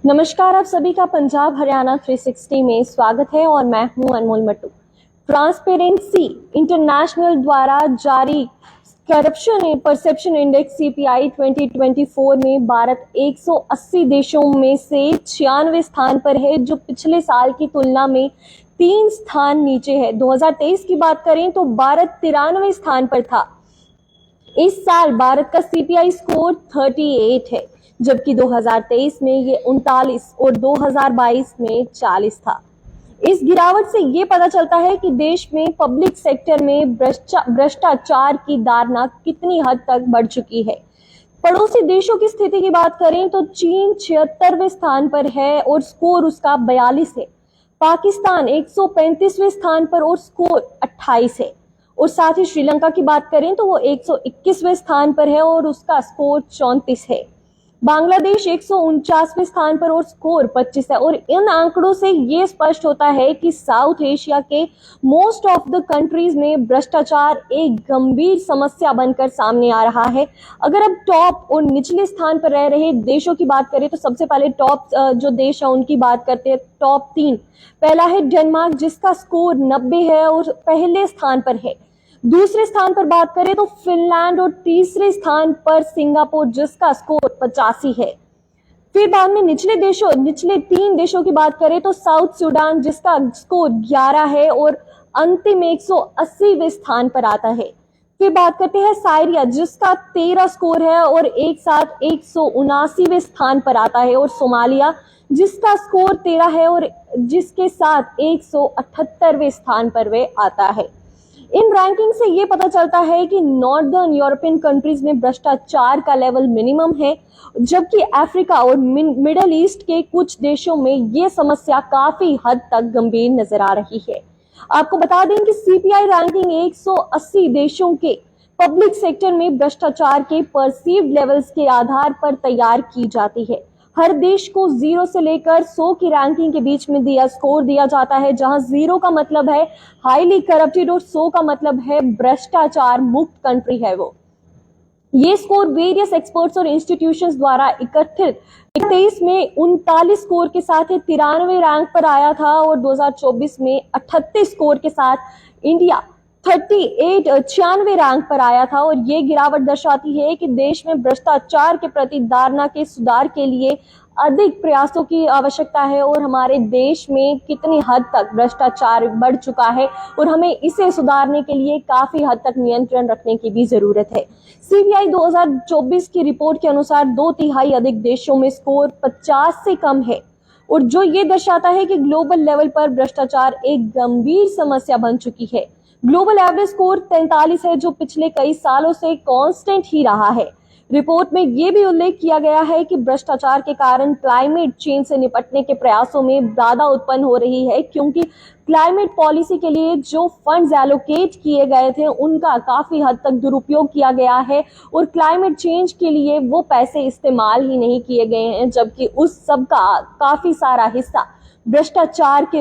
नमस्कार, आप सभी का पंजाब हरियाणा 360 में स्वागत है और मैं हूं अनमोल मट्टू। ट्रांसपेरेंसी इंटरनेशनल द्वारा जारी करप्शन परसेप्शन इंडेक्स सीपीआई 2024 में भारत 180 देशों में से 96 स्थान पर है, जो पिछले साल की तुलना में 3 स्थान नीचे है। 2023 की बात करें तो भारत 93 स्थान पर था। इस साल भारत का सीपीआई स्कोर 38 है, जबकि 2023 में ये 39 और 2022 में 40 था। इस गिरावट से ये पता चलता है कि देश में पब्लिक सेक्टर में भ्रष्टाचार की धारणा कितनी हद तक बढ़ चुकी है। पड़ोसी देशों की स्थिति की बात करें तो चीन 76वें स्थान पर है और स्कोर उसका 42 है। पाकिस्तान 135वें स्थान पर और स्कोर 28 है। और साथ ही श्रीलंका की बात करें तो वो 121वें स्थान पर है और उसका स्कोर 34 है। बांग्लादेश 149वें स्थान पर और स्कोर 25 है। और इन आंकड़ों से ये स्पष्ट होता है कि साउथ एशिया के मोस्ट ऑफ द कंट्रीज में भ्रष्टाचार एक गंभीर समस्या बनकर सामने आ रहा है। अगर अब टॉप और निचले स्थान पर रह रहे देशों की बात करें तो सबसे पहले टॉप जो देश है उनकी बात करते हैं। टॉप 3, पहला है डेनमार्क जिसका स्कोर 90 है और पहले स्थान पर है। दूसरे स्थान पर बात करें तो फिनलैंड और तीसरे स्थान पर सिंगापुर जिसका स्कोर 85 है। फिर बाद में निचले 3 देशों की बात करें तो साउथ सूडान जिसका स्कोर 11 है और अंतिम 180वें स्थान पर आता है। फिर बात करते हैं साइरिया जिसका 13 स्कोर है और एक साथ 179वें स्थान पर आता है। और सोमालिया जिसका स्कोर 13 है और जिसके साथ 178वें स्थान पर वे आता है। इन रैंकिंग से ये पता चलता है कि नॉर्दर्न यूरोपियन कंट्रीज में भ्रष्टाचार का लेवल मिनिमम है, जबकि अफ्रीका और मिडल ईस्ट के कुछ देशों में ये समस्या काफी हद तक गंभीर नजर आ रही है। आपको बता दें कि सीपीआई रैंकिंग 180 देशों के पब्लिक सेक्टर में भ्रष्टाचार के परसीव्ड लेवल्स के आधार पर तैयार की जाती है। हर देश को 0 से लेकर 100 की रैंकिंग के बीच में स्कोर दिया जाता है, जहां 0 का मतलब है हाईली करप्टेड और 100 का मतलब है भ्रष्टाचार मुक्त कंट्री है वो। ये स्कोर वेरियस एक्सपर्ट्स और इंस्टीट्यूशंस द्वारा इकट्ठित 23 में 39 स्कोर के साथ 93 रैंक पर आया था और 2024 में 38 स्कोर के साथ इंडिया 96वें रैंक पर आया था। और ये गिरावट दर्शाती है कि देश में भ्रष्टाचार के प्रति धारणा के सुधार के लिए अधिक प्रयासों की आवश्यकता है और हमारे देश में कितनी हद तक भ्रष्टाचार बढ़ चुका है और हमें इसे सुधारने के लिए काफी हद तक नियंत्रण रखने की भी जरूरत है। सीबीआई 2024 की रिपोर्ट के अनुसार 2/3 अधिक देशों में स्कोर 50 से कम है और जो ये दर्शाता है कि ग्लोबल लेवल पर भ्रष्टाचार एक गंभीर समस्या बन चुकी है। ग्लोबल एवरेज स्कोर 43 है, जो पिछले कई सालों से कांस्टेंट ही रहा है। रिपोर्ट में यह भी उल्लेख किया गया है कि भ्रष्टाचार के कारण क्लाइमेट चेंज से निपटने के प्रयासों में बाधा उत्पन्न हो रही है, क्योंकि क्लाइमेट पॉलिसी के लिए जो फंड्स एलोकेट किए गए थे उनका काफी हद तक दुरुपयोग किया गया है और क्लाइमेट चेंज के लिए वो पैसे इस्तेमाल ही नहीं किए गए हैं, जबकि उस सब का काफी सारा हिस्सा भ्रष्टाचार के